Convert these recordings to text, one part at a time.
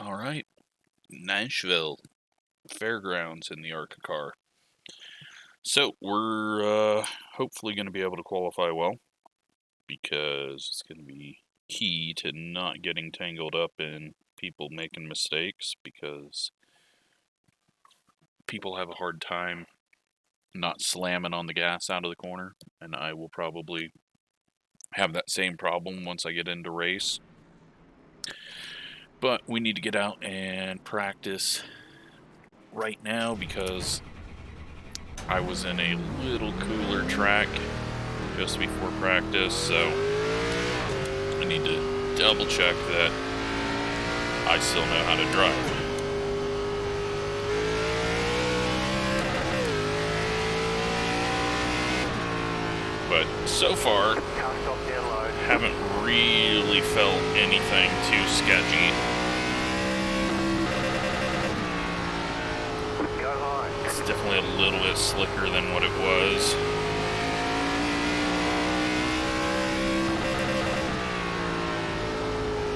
All right, Nashville Fairgrounds in the ARCA car. So we're hopefully going to be able to qualify well, because it's going to be key to not getting tangled up in people making mistakes, because people have a hard time not slamming on the gas out of the corner, and I will probably have that same problem once I get into race. But we need to get out and practice right now, because I was in a little cooler track just before practice, so I need to double check that I still know how to drive. But so far, haven't really felt anything too sketchy. It's definitely a little bit slicker than what it was.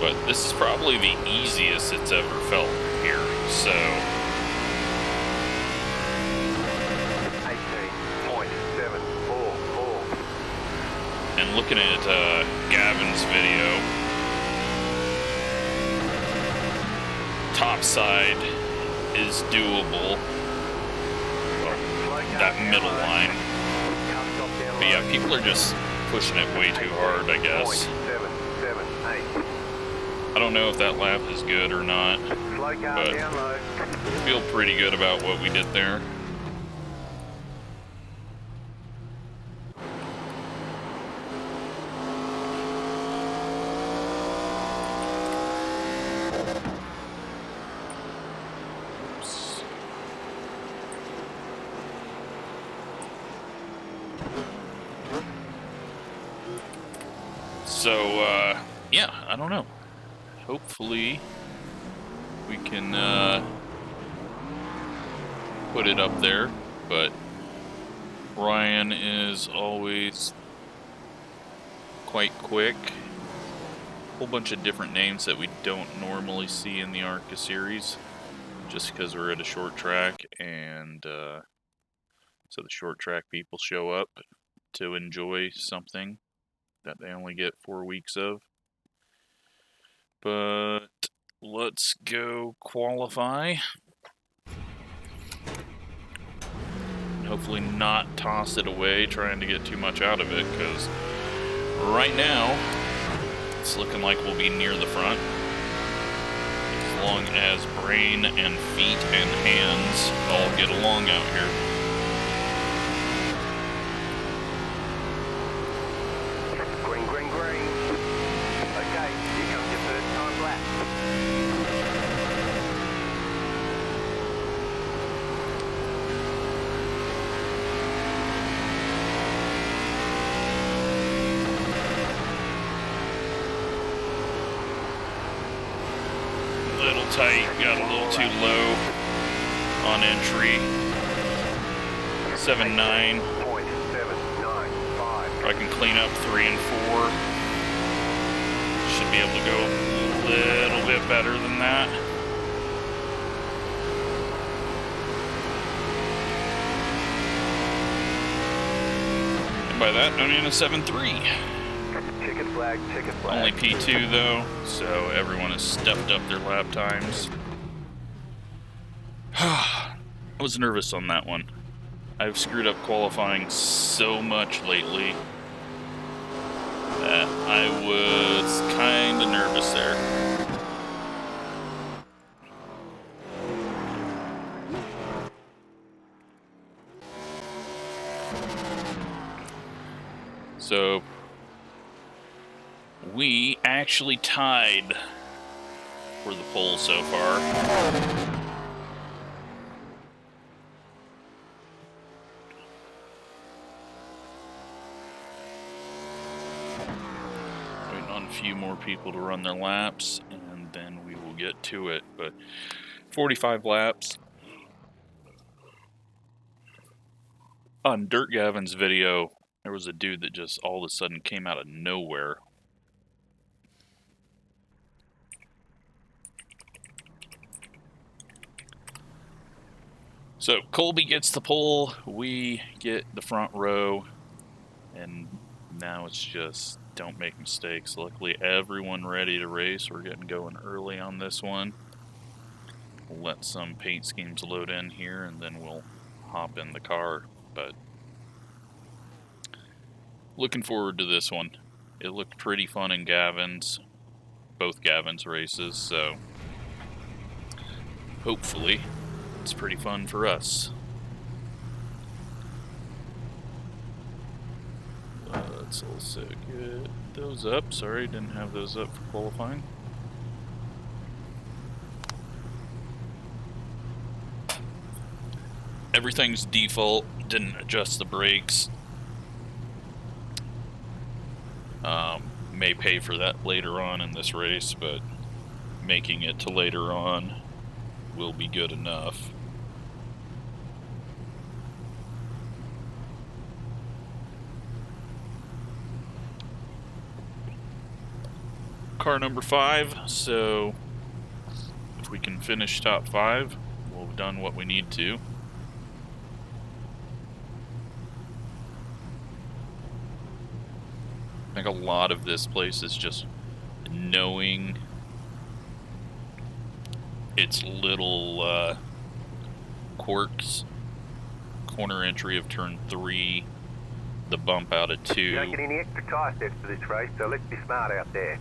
But this is probably the easiest it's ever felt here, so... 18.744. And looking at Gavin's video, top side is doable, that middle line. But yeah, people are just pushing it way too hard, I guess. I don't know if that lap is good or not, but I feel pretty good about what we did there. Oops. So, yeah, I don't know. Hopefully we can put it up there, but Ryan is always quite quick. A whole bunch of different names that we don't normally see in the ARCA series, just because we're at a short track, and so the short track people show up to enjoy something that they only get 4 weeks of. But let's go qualify. Hopefully not toss it away trying to get too much out of it, because right now it's looking like we'll be near the front. As long as brain and feet and hands all get along out here. Green, green, green. Okay, here comes your first time lap. Little tight, got a little too low on entry. 7.9. 0.795. If I can clean up 3 and 4, should be able to go a little bit better than that. And by that, I mean a 7.3. Ticket flag, ticket flag. Only P2 though, so everyone has stepped up their lap times. I was nervous on that one. I've screwed up qualifying so much lately that I was kind of nervous there. So we actually tied for the pole so far. Waiting on a few more people to run their laps, and then we will get to it. But 45 laps. On Dirt Gavin's video, there was a dude that just all of a sudden came out of nowhere. So Colby gets the pole, we get the front row, and now it's just don't make mistakes. Luckily, everyone ready to race. We're getting going early on this one. We'll let some paint schemes load in here, and then we'll hop in the car. But looking forward to this one. It looked pretty fun in Gavin's, both Gavin's races, so hopefully it's pretty fun for us. Let's also get those up. Sorry, didn't have those up for qualifying. Everything's default, didn't adjust the brakes. May pay for that later on in this race, but making it to later on will be good enough. Car number 5, so if we can finish top 5, we'll have done what we need to. I think a lot of this place is just knowing its little quirks. Corner entry of turn 3, the bump out of 2. You don't get any extra tyre sets for this race, so let's be smart out there.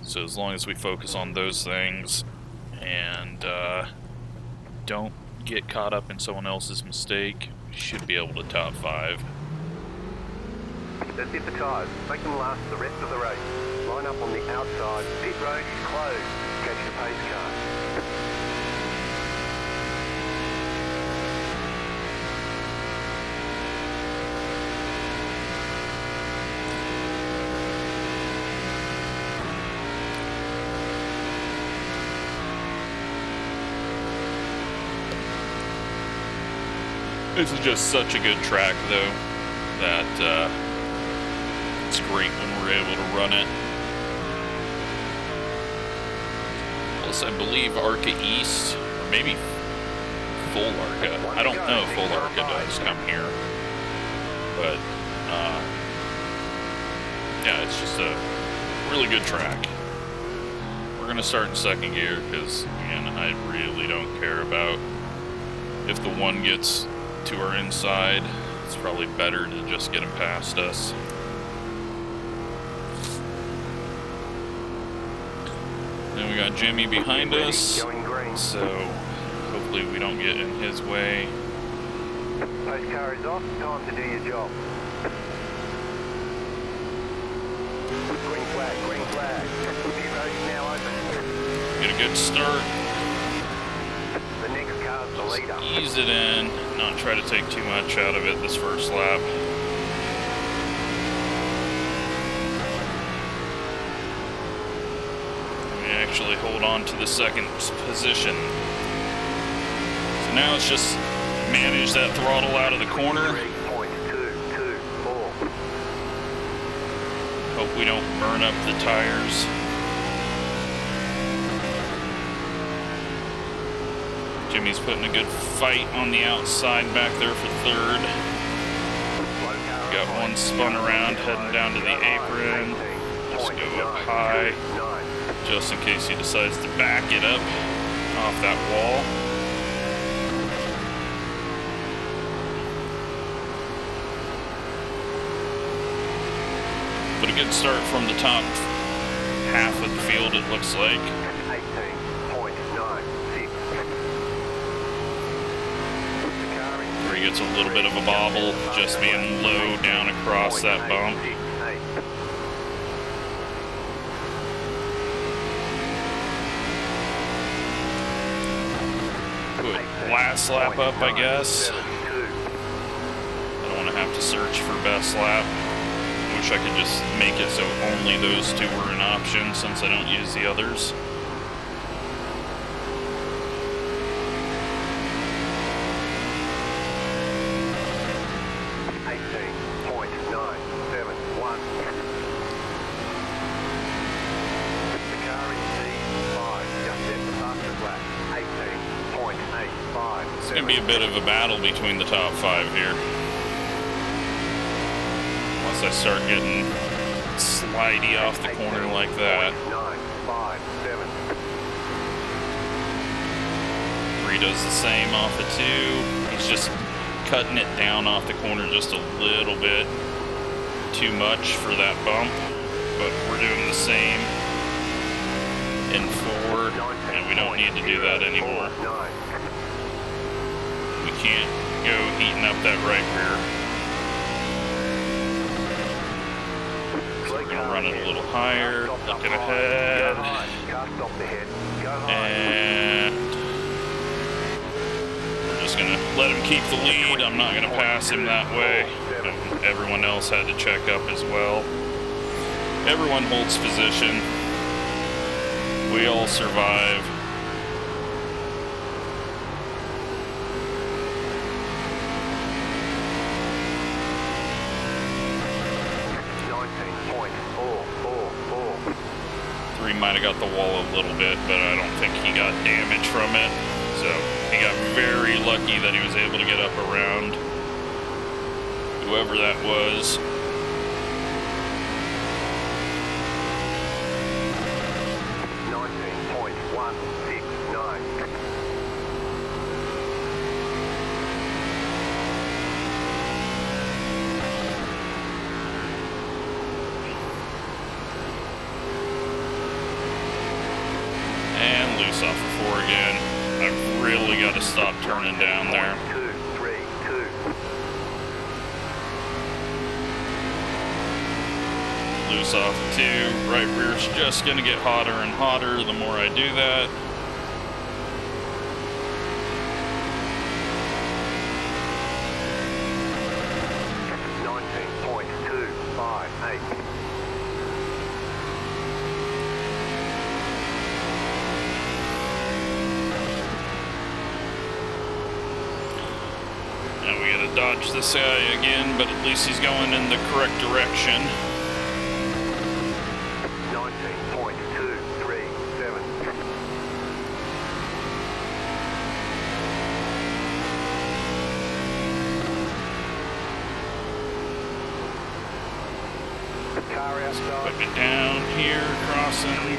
So as long as we focus on those things and don't get caught up in someone else's mistake, we should be able to top 5. Let's hit the tyres. Make them last the rest of the race. Line up on the outside. Pit road is closed. Catch the pace car. This is just such a good track, though, that it's great when we're able to run it. Plus, I believe ARCA East, or maybe full ARCA. I don't know if full ARCA does come here, but yeah, it's just a really good track. We're gonna start in second gear because, again, I really don't care about if the one gets to our inside. It's probably better to just get him past us. Then we got Jimmy behind us, so hopefully we don't get in his way. Pace car is off. Time to do your job. Green flag, green flag. Pit road is now open. Get a good start. The next car's the leader. Ease it in, not try to take too much out of it this first lap. We actually hold on to the second position. So now it's just manage that throttle out of the corner. 3.224. Hope we don't burn up the tires. Jimmy's putting a good fight on the outside back there for third. Got one spun around, heading down to the apron. Just go up high, just in case he decides to back it up off that wall. But a good start from the top half of the field, it looks like. 18.96. Where he gets a little bit of a bobble, just being low down across that bump. Put last lap up, I guess. I don't want to have to search for best lap. Wish I could just make it so only those two were an option since I don't use the others. going to be a bit of a battle between the top 5 here. Once I start getting slidey off the corner like that. 9, 5, 7. 3 does the same off of 2. He's just cutting it down off the corner just a little bit too much for that bump, but we're doing the same in 4, and we don't need to do that anymore. We can't go heating up that right rear. So we're gonna run it a little higher, looking ahead, and we're just gonna let him keep the lead. I'm not gonna pass him that way. Everyone else had to check up as well. Everyone holds position. We all survive. Might have got the wall a little bit, but I don't think he got damage from it. So he got very lucky that he was able to get up around whoever that was. Off of 4 again. I've really got to stop turning down there. 2, 3, 2. Loose off of 2. Right rear's just going to get hotter and hotter the more I do that. Dodge this guy again, but at least he's going in the correct direction. 19.237. Car outside. Put it down here, crossing.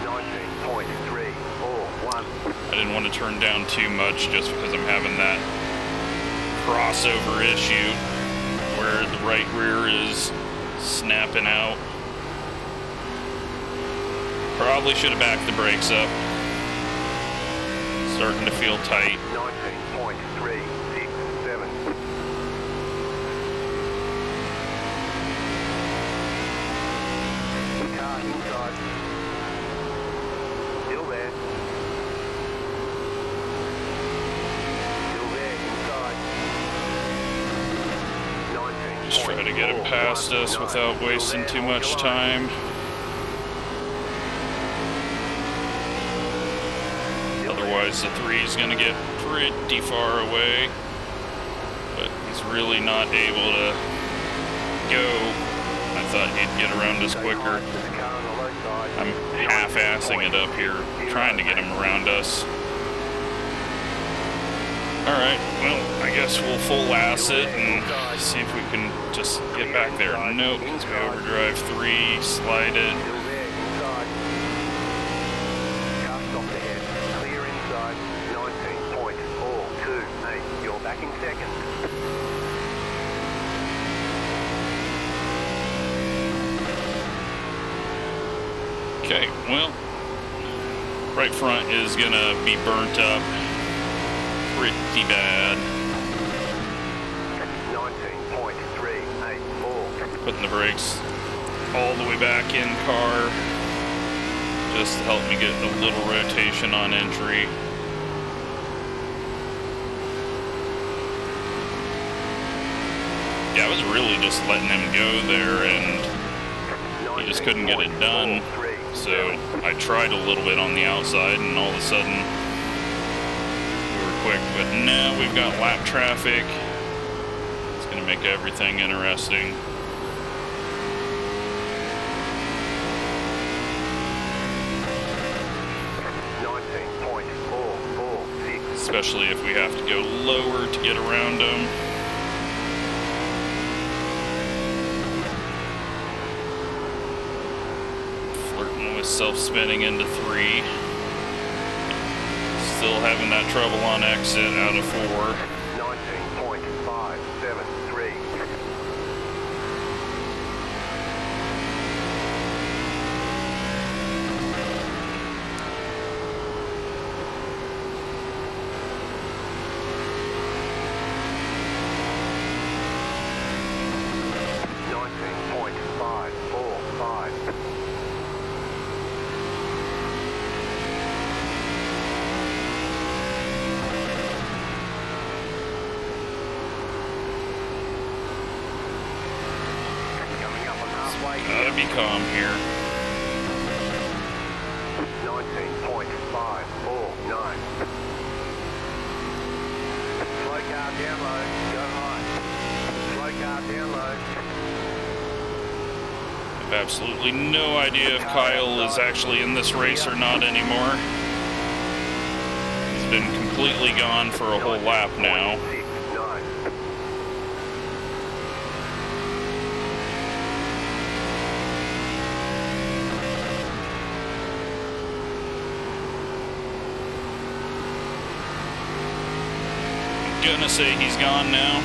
19.341. I didn't want to turn down too much just because I'm having that crossover issue where the right rear is snapping out. Probably should have backed the brakes up. Starting to feel tight. 19.367. Car inside. Still there. Just try to get him past us without wasting too much time. Otherwise the 3 is going to get pretty far away. But he's really not able to go. I thought he'd get around us quicker. I'm half-assing it up here, trying to get him around us. Alright, well, I guess we'll full ass it and see if we can just get back there. Nope, let's go overdrive 3, slide it. Clear inside, 19.428. You're back in second. Okay, well, right front is gonna be burnt up pretty bad. 19.384. Putting the brakes all the way back in car just to help me get a little rotation on entry. Yeah, I was really just letting him go there and he just couldn't get it done. So I tried a little bit on the outside and all of a sudden quick, but now we've got lap traffic. It's going to make everything interesting. especially if we have to go lower to get around them. Flirting with self-spinning into 3. Still having that trouble on exit out of 4. 19.573. Gotta be calm here. 19.549. Slow car down low, go high. Slow car down low. I have absolutely no idea if Kyle is actually in this race or not anymore. He's been completely gone for a whole lap now. Gonna say he's gone now.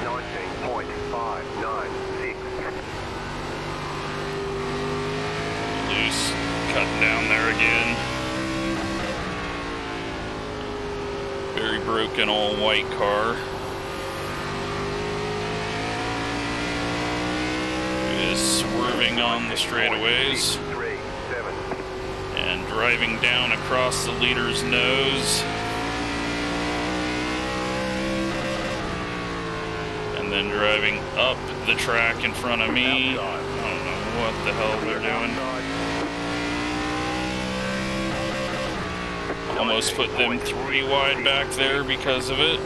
19.596. Loose, cutting down there again. Very broken all white car. He is swerving on the straightaways and driving down across the leader's nose. And then driving up the track in front of me. I don't know what the hell they're doing. Almost put them 3 wide back there because of it.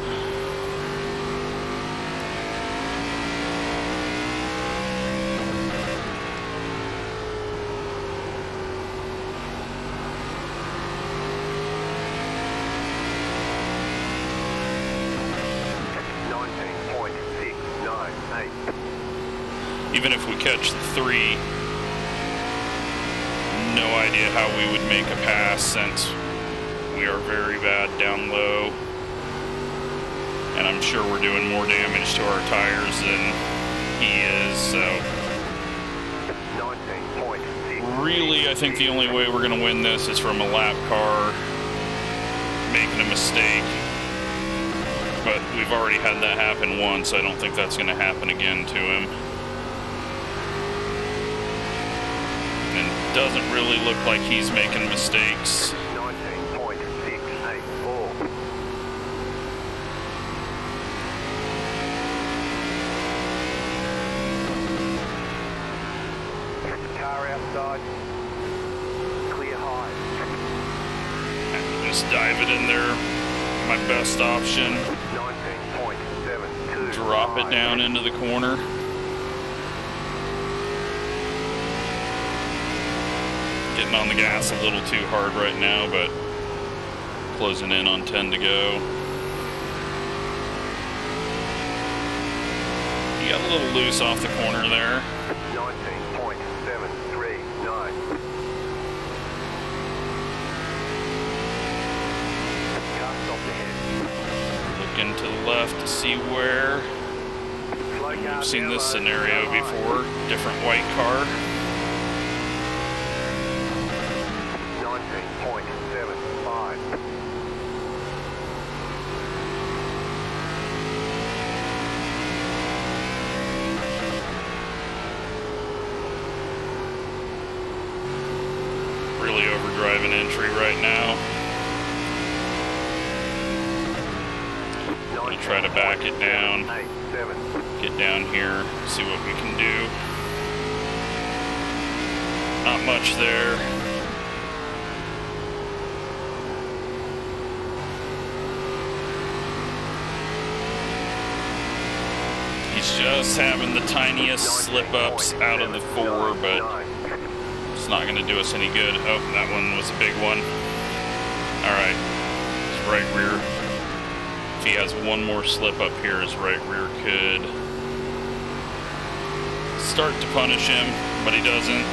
Even if we catch the 3, no idea how we would make a pass since we are very bad down low. And I'm sure we're doing more damage to our tires than he is, so. Really, I think the only way we're going to win this is from a lap car making a mistake. But we've already had that happen once. I don't think that's going to happen again to him. Doesn't really look like he's making mistakes. 19.684. Car outside. Clear high. Just dive it in there. My best option. 19.725. Drop it down into the corner. Getting on the gas a little too hard right now, but closing in on 10 to go. You got a little loose off the corner there. 19.739. Car stopped ahead. Looking to the left to see where. We've seen this scenario before. Different white car. 19.75. Really overdriving entry right now. I'm gonna try to back it down. Get down here, see what we can do. Not much there. He's just having the tiniest slip-ups out of the 4, but it's not going to do us any good. Oh, that one was a big one. Alright, his right rear. If he has one more slip up here, his right rear could start to punish him, but he doesn't.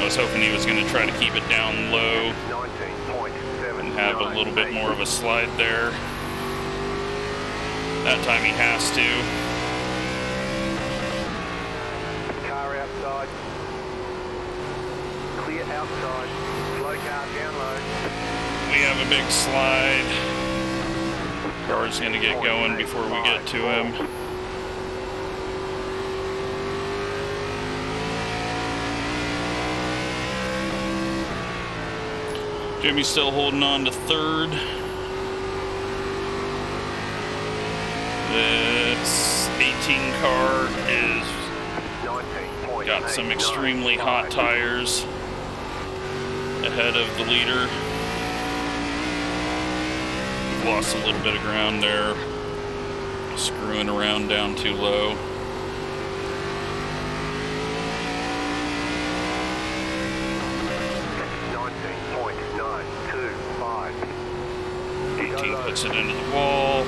I was hoping he was going to try to keep it down low and have a little bit more of a slide there. That time he has to. Car outside. Clear outside. Slow car down low. We have a big slide. Car's going to get going before we get to him. Jimmy's still holding on to third. This 18 car is got some extremely hot tires ahead of the leader. We've lost a little bit of ground there, screwing around down too low. Puts it into the wall.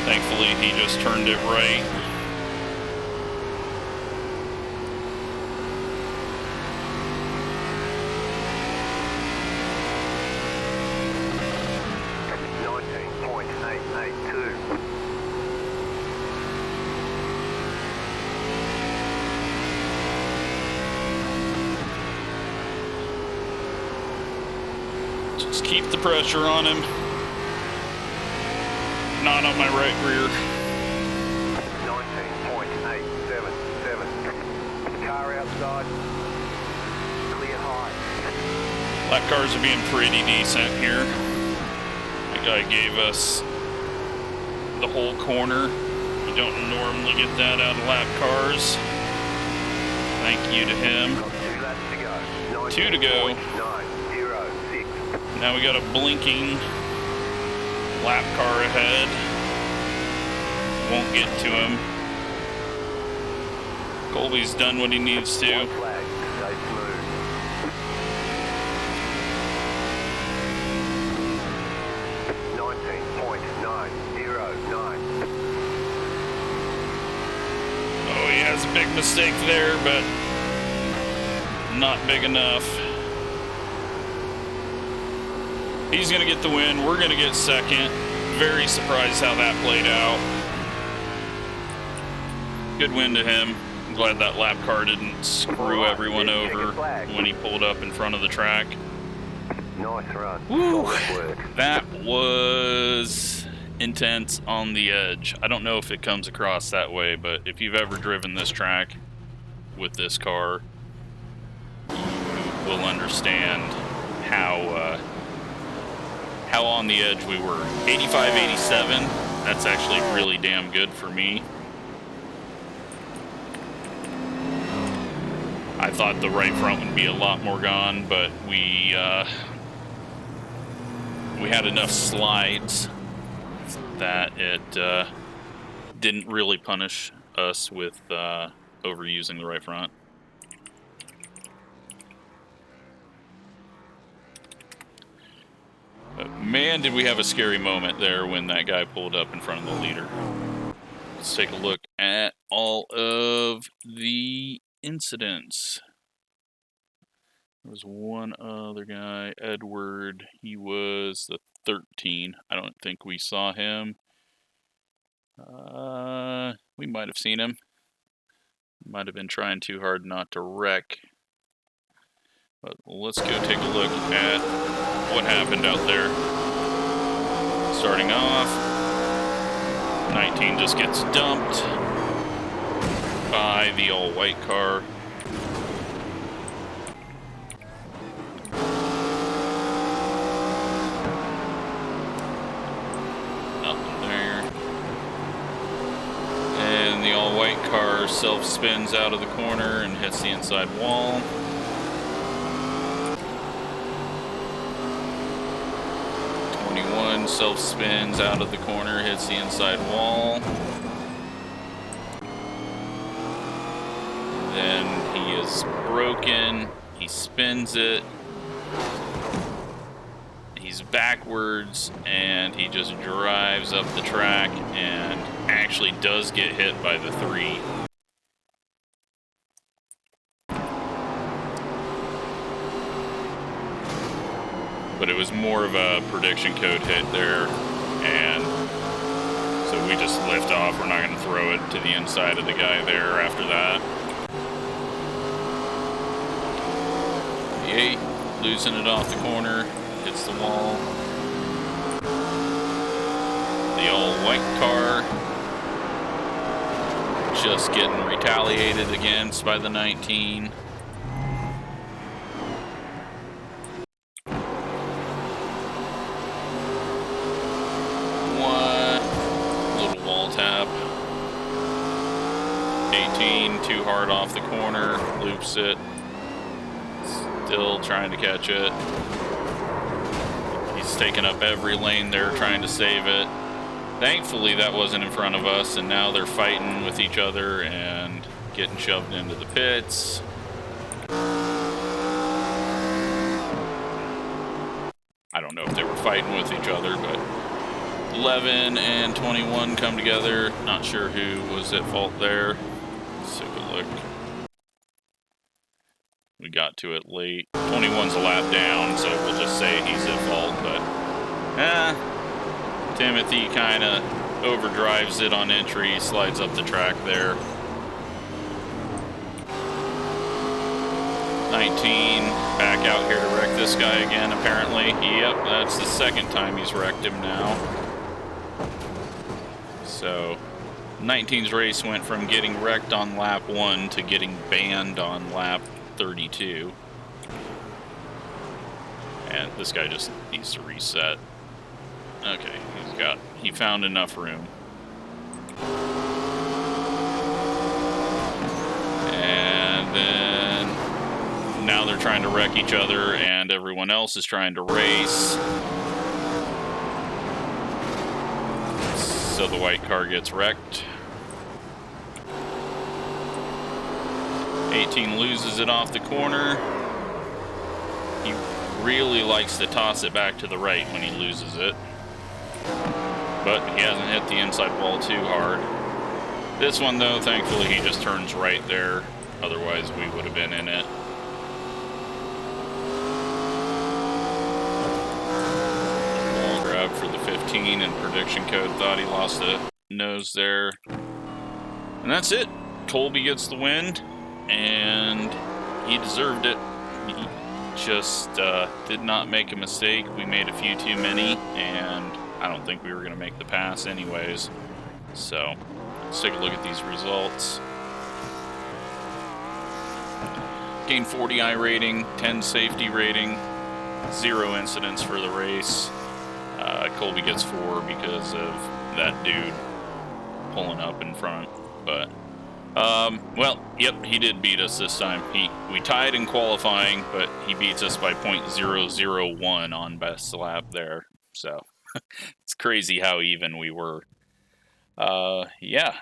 Thankfully, he just turned it right. Just keep the pressure on him. Not on my right rear. 19.877. Car outside. Clear high. Lap cars are being pretty decent here. That guy gave us the whole corner. You don't normally get that out of lap cars. Thank you to him. 2 to go. Now we got a blinking lap car ahead. Won't get to him. Colby's done what he needs to. 19.909. Oh, he has a big mistake there, but not big enough. He's going to get the win. We're going to get second. Very surprised how that played out. Good win to him. I'm glad that lap car didn't screw everyone over when he pulled up in front of the track. Nice run. Woo! That was intense on the edge. I don't know if it comes across that way, but if you've ever driven this track with this car, you will understand how on the edge we were. 85, 87, that's actually really damn good for me. I thought the right front would be a lot more gone, but we had enough slides that it didn't really punish us with overusing the right front. But man, did we have a scary moment there when that guy pulled up in front of the leader. Let's take a look at all of the incidents. There was one other guy, Edward. He was the 13. I don't think we saw him. We might have seen him. Might have been trying too hard not to wreck. But let's go take a look at what happened out there. Starting off, 19 just gets dumped by the all-white car. Nothing there. And the all-white car self-spins out of the corner and hits the inside wall. Self-spins out of the corner, hits the inside wall. Then he is broken. He spins it. he's backwards, and he just drives up the track and actually does get hit by the 3. But it was more of a prediction code hit there, and so we just lift off. We're not going to throw it to the inside of the guy there after that. The 8, losing it off the corner, hits the wall. The all-white car just getting retaliated against by the 19. Tap. 18, too hard off the corner, loops it. Still trying to catch it. He's taking up every lane there, trying to save it. Thankfully, that wasn't in front of us, and now they're fighting with each other and getting shoved into the pits. I don't know if they were fighting with each other, but 11 and 21 come together. Not sure who was at fault there. Let's take a look. We got to it late. 21's a lap down, so we'll just say he's at fault, but Timothy kind of overdrives it on entry, slides up the track there. 19 back out here to wreck this guy again, apparently. Yep, that's the second time he's wrecked him now. So, 19's race went from getting wrecked on lap 1 to getting banned on lap 32. And this guy just needs to reset. Okay, he found enough room. And then now they're trying to wreck each other, and everyone else is trying to race. So the white car gets wrecked. 18 loses it off the corner. He really likes to toss it back to the right when he loses it. But he hasn't hit the inside wall too hard. This one, though, thankfully he just turns right there. Otherwise, we would have been in it. For the 15, and prediction code thought he lost a nose there. And that's it. Colby gets the win, and he deserved it. He just did not make a mistake. We made a few too many, and I don't think we were going to make the pass anyways. So let's take a look at these results. Gained 40 iRating, 10 safety rating, 0 incidents for the race. Colby gets 4 because of that dude pulling up in front. But, well, yep, he did beat us this time. We tied in qualifying, but he beats us by 0.001 on best lap there. So, it's crazy how even we were. Yeah,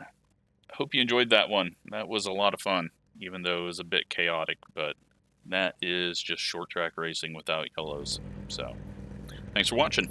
hope you enjoyed that one. That was a lot of fun, even though it was a bit chaotic. But that is just short track racing without yellows. So, thanks for watching.